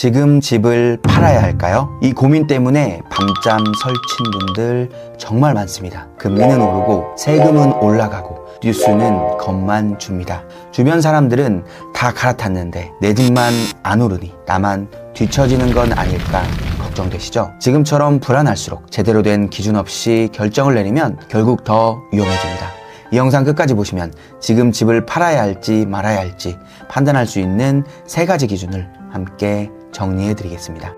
지금 집을 팔아야 할까요? 이 고민 때문에 밤잠 설친 분들 정말 많습니다. 금리는 오르고 세금은 올라가고 뉴스는 겁만 줍니다. 주변 사람들은 다 갈아탔는데 내 집만 안 오르니 나만 뒤처지는 건 아닐까 걱정되시죠? 지금처럼 불안할수록 제대로 된 기준 없이 결정을 내리면 결국 더 위험해집니다. 이 영상 끝까지 보시면 지금 집을 팔아야 할지 말아야 할지 판단할 수 있는 3가지 기준을 함께 정리해 드리겠습니다.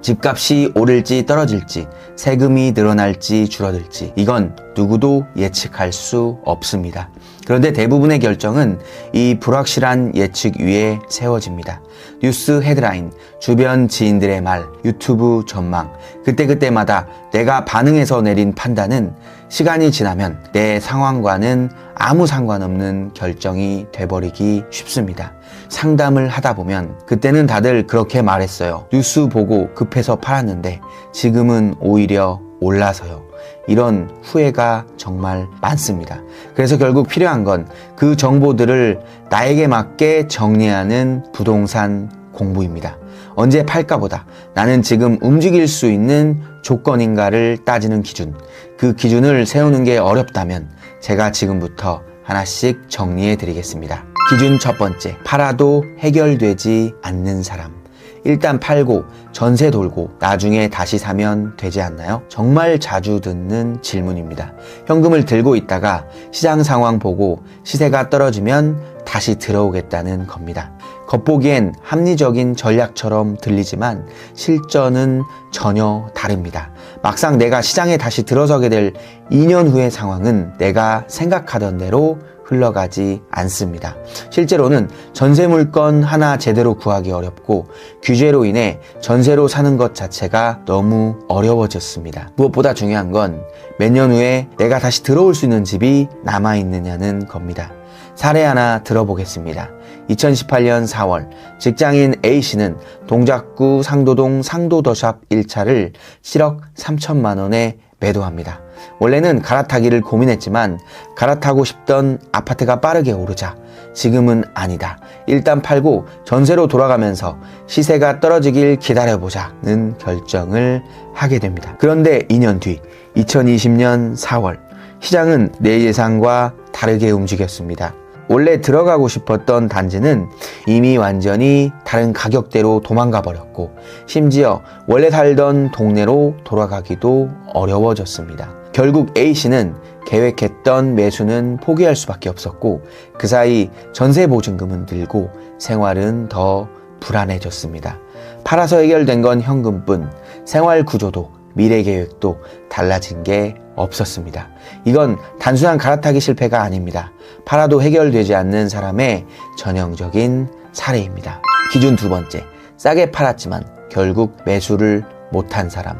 집값이 오를지 떨어질지, 세금이 늘어날지 줄어들지, 이건 누구도 예측할 수 없습니다. 그런데 대부분의 결정은 이 불확실한 예측 위에 세워집니다. 뉴스 헤드라인, 주변 지인들의 말, 유튜브 전망, 그때그때마다 내가 반응해서 내린 판단은 시간이 지나면 내 상황과는 아무 상관없는 결정이 돼버리기 쉽습니다. 상담을 하다 보면 그때는 다들 그렇게 말했어요. 뉴스 보고 급해서 팔았는데 지금은 오히려 올라서요. 이런 후회가 정말 많습니다. 그래서 결국 필요한 건 그 정보들을 나에게 맞게 정리하는 부동산 공부입니다. 언제 팔까보다 나는 지금 움직일 수 있는 조건인가를 따지는 기준. 그 기준을 세우는 게 어렵다면 제가 지금부터 하나씩 정리해 드리겠습니다. 기준 첫 번째, 팔아도 해결되지 않는 사람. 일단 팔고 전세 돌고 나중에 다시 사면 되지 않나요? 정말 자주 듣는 질문입니다. 현금을 들고 있다가 시장 상황 보고 시세가 떨어지면 다시 들어오겠다는 겁니다. 겉보기엔 합리적인 전략처럼 들리지만 실전은 전혀 다릅니다. 막상 내가 시장에 다시 들어서게 될 2년 후의 상황은 내가 생각하던 대로 흘러가지 않습니다. 실제로는 전세 물건 하나 제대로 구하기 어렵고 규제로 인해 전세로 사는 것 자체가 너무 어려워졌습니다. 무엇보다 중요한 건 몇 년 후에 내가 다시 들어올 수 있는 집이 남아있느냐는 겁니다. 사례 하나 들어보겠습니다. 2018년 4월 직장인 A씨는 동작구 상도동 상도더샵 1차를 7억 3천만 원에 매도합니다. 원래는 갈아타기를 고민했지만 갈아타고 싶던 아파트가 빠르게 오르자 지금은 아니다. 일단 팔고 전세로 돌아가면서 시세가 떨어지길 기다려보자는 결정을 하게 됩니다. 그런데 2년 뒤 2020년 4월 시장은 내 예상과 다르게 움직였습니다. 원래 들어가고 싶었던 단지는 이미 완전히 다른 가격대로 도망가 버렸고 심지어 원래 살던 동네로 돌아가기도 어려워졌습니다. 결국 A씨는 계획했던 매수는 포기할 수밖에 없었고 그 사이 전세 보증금은 들고 생활은 더 불안해졌습니다. 팔아서 해결된 건 현금뿐 생활 구조도 미래 계획도 달라진 게 없었습니다. 이건 단순한 갈아타기 실패가 아닙니다. 팔아도 해결되지 않는 사람의 전형적인 사례입니다. 기준 두 번째, 싸게 팔았지만 결국 매수를 못한 사람.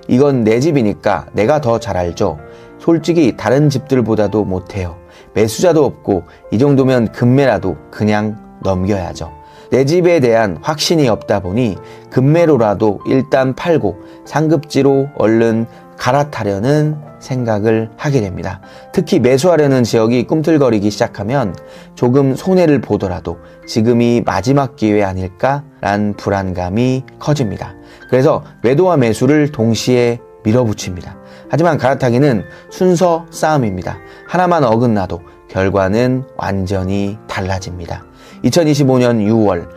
이건 내 집이니까 내가 더 잘 알죠. 솔직히 다른 집들보다도 못해요. 매수자도 없고 이 정도면 급매라도 그냥 넘겨야죠. 내 집에 대한 확신이 없다 보니 급매로라도 일단 팔고 상급지로 얼른 갈아타려는 생각을 하게 됩니다. 특히 매수하려는 지역이 꿈틀거리기 시작하면 조금 손해를 보더라도 지금이 마지막 기회 아닐까라는 불안감이 커집니다. 그래서 매도와 매수를 동시에 밀어붙입니다. 하지만 갈아타기는 순서 싸움입니다. 하나만 어긋나도 결과는 완전히 달라집니다. 2025년 6월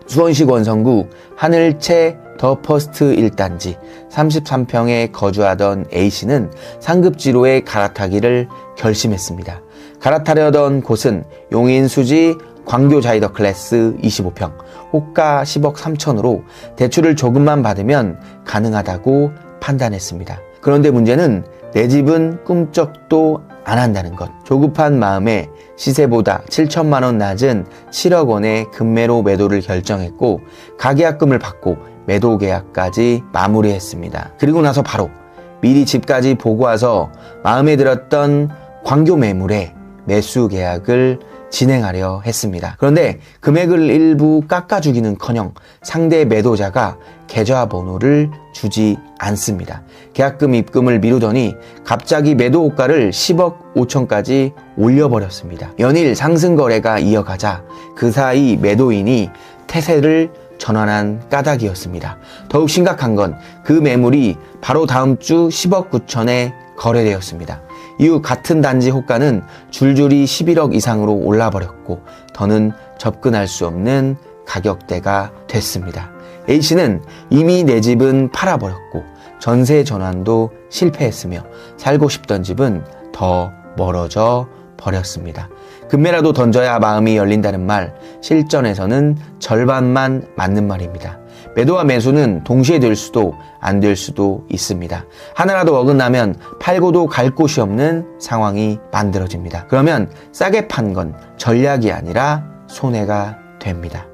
수원시 권성구 하늘채 더 퍼스트 1단지 33평에 거주하던 A씨는 상급지로의 갈아타기를 결심했습니다. 갈아타려던 곳은 용인 수지 광교 자이더 클래스 25평, 호가 10억 3천으로 대출을 조금만 받으면 가능하다고 판단했습니다. 그런데 문제는 내 집은 꿈쩍도 안 한다는 것. 조급한 마음에 시세보다 7천만 원 낮은 7억 원의 급매로 매도를 결정했고 가계약금을 받고 매도 계약까지 마무리했습니다. 그리고 나서 바로 미리 집까지 보고 와서 마음에 들었던 광교 매물에 매수 계약을 진행하려 했습니다. 그런데 금액을 일부 깎아주기는커녕 상대 매도자가 계좌번호를 주지 않습니다. 계약금 입금을 미루더니 갑자기 매도 호가를 10억 5천까지 올려버렸습니다. 연일 상승 거래가 이어가자 그 사이 매도인이 태세를 전환한 까닭이었습니다. 더욱 심각한 건 그 매물이 바로 다음 주 10억 9천에 거래되었습니다. 이후 같은 단지 호가는 줄줄이 11억 이상으로 올라버렸고 더는 접근할 수 없는 가격대가 됐습니다. A씨는 이미 내 집은 팔아버렸고 전세 전환도 실패했으며 살고 싶던 집은 더 멀어져 버렸습니다. 금매라도 던져야 마음이 열린다는 말, 실전에서는 절반만 맞는 말입니다. 매도와 매수는 동시에 될 수도 안 될 수도 있습니다. 하나라도 어긋나면 팔고도 갈 곳이 없는 상황이 만들어집니다. 그러면 싸게 판 건 전략이 아니라 손해가 됩니다.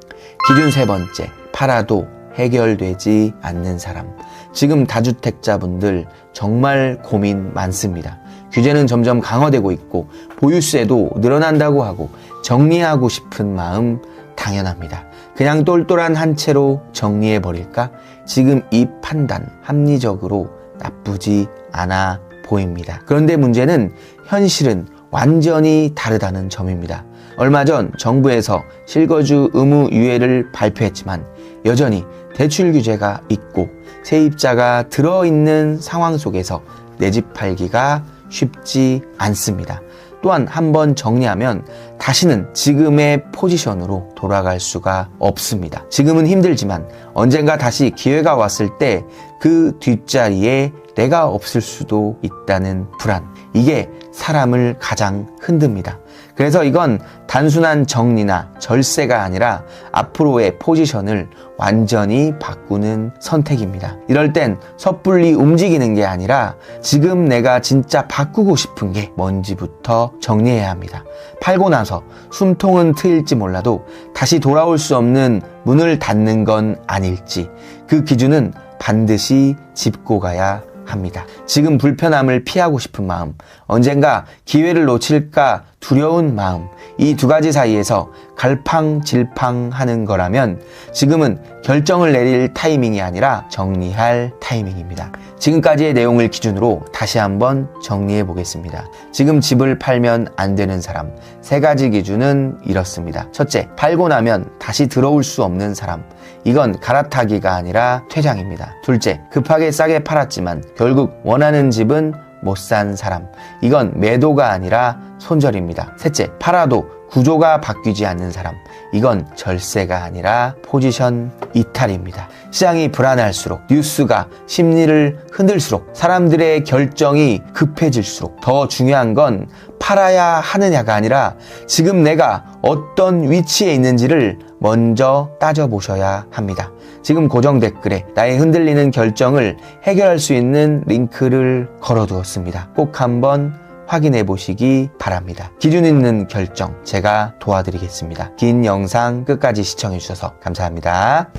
기준 세 번째, 팔아도 해결되지 않는 사람. 지금 다주택자분들 정말 고민 많습니다. 규제는 점점 강화되고 있고 보유세도 늘어난다고 하고 정리하고 싶은 마음 당연합니다. 그냥 똘똘한 한 채로 정리해버릴까? 지금 이 판단 합리적으로 나쁘지 않아 보입니다. 그런데 문제는 현실은 완전히 다르다는 점입니다. 얼마 전 정부에서 실거주 의무 유예를 발표했지만 여전히 대출 규제가 있고 세입자가 들어있는 상황 속에서 내 집 팔기가 쉽지 않습니다. 또한 한번 정리하면 다시는 지금의 포지션으로 돌아갈 수가 없습니다. 지금은 힘들지만 언젠가 다시 기회가 왔을 때 그 뒷자리에 내가 없을 수도 있다는 불안. 이게 사람을 가장 흔듭니다. 그래서 이건 단순한 정리나 절세가 아니라 앞으로의 포지션을 완전히 바꾸는 선택입니다. 이럴 땐 섣불리 움직이는 게 아니라 지금 내가 진짜 바꾸고 싶은 게 뭔지부터 정리해야 합니다. 팔고 나서 숨통은 트일지 몰라도 다시 돌아올 수 없는 문을 닫는 건 아닐지 그 기준은 반드시 짚고 가야 합니다. 지금 불편함을 피하고 싶은 마음, 언젠가 기회를 놓칠까 두려운 마음, 이 두 가지 사이에서 갈팡질팡하는 거라면 지금은 결정을 내릴 타이밍이 아니라 정리할 타이밍입니다. 지금까지의 내용을 기준으로 다시 한번 정리해 보겠습니다. 지금 집을 팔면 안 되는 사람, 세 가지 기준은 이렇습니다. 첫째, 팔고 나면 다시 들어올 수 없는 사람. 이건 갈아타기가 아니라 퇴장입니다. 둘째, 급하게 싸게 팔았지만 결국 원하는 집은 못 산 사람. 이건 매도가 아니라 손절입니다. 셋째, 팔아도 구조가 바뀌지 않는 사람. 이건 절세가 아니라 포지션 이탈입니다. 시장이 불안할수록, 뉴스가 심리를 흔들수록, 사람들의 결정이 급해질수록 더 중요한 건 팔아야 하느냐가 아니라 지금 내가 어떤 위치에 있는지를 먼저 따져보셔야 합니다. 지금 고정 댓글에 나의 흔들리는 결정을 해결할 수 있는 링크를 걸어두었습니다. 꼭 한번 확인해 보시기 바랍니다. 기준 있는 결정 제가 도와드리겠습니다. 긴 영상 끝까지 시청해 주셔서 감사합니다.